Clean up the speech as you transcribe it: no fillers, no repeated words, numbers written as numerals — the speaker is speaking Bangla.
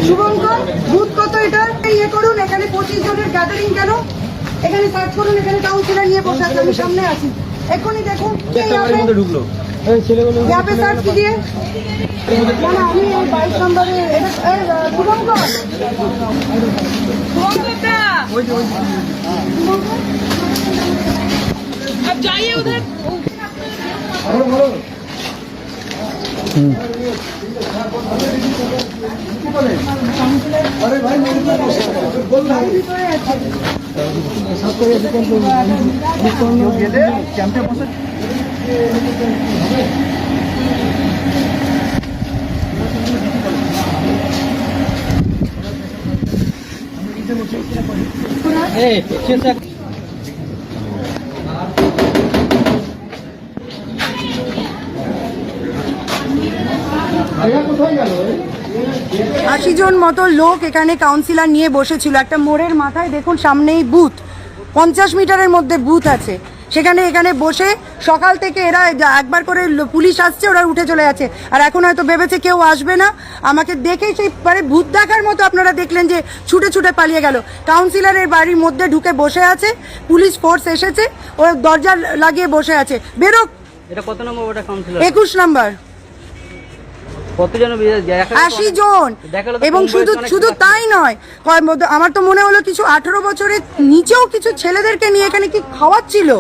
শুভঙ্কর, বুথ কত এটা? ইয়ে করুন, এখানে 25 জনের গ্যাদারিং কেন? এখানে সার্চ করুন, এখানে কাউন্সিলর নিয়ে বসে আছে, আমি সামনে আছি। এখনই দেখুন ঢুকলো। यहाँ पे सर्च कीजिए। ना ना আমি 22 নম্বরে শুভঙ্কর अब जाइए उधर। अरे भाई बोल रहा है कैंपे पहुंचे আশি জন মতো লোক এখানে কাউন্সিলর নিয়ে বসেছিল একটা মোড়ের মাথায়। দেখুন সামনেই বুথ, 50 মিটারের মধ্যে বুথ আছে। সেখানে এখানে বসে সকাল থেকে এরা একবার করে পুলিশ আসছে, ওরা উঠে চলে যাচ্ছে। আর এখন হয়তো ভেবেছে কেউ আসবে না, আমাকে দেখেই সেই মানে ভূত দেখার মতো আপনারা দেখলেন যে ছুটে ছুটে পালিয়ে গেল। কাউন্সিলরের বাড়ির মধ্যে ঢুকে বসে আছে, পুলিশ ফোর্স এসেছে, ও দরজা লাগিয়ে বসে আছে। বেরো। এটা কত নম্বর ওটা কাউন্সিলর? 21 নম্বর। কতজন? 80 জন। এবং শুধু তাই নয়, আমার তো মনে হলো কিছু 18 বছরের নিচেও কিছু ছেলেদেরকে নিয়ে এখানে কি খাওয়াচ্ছিল।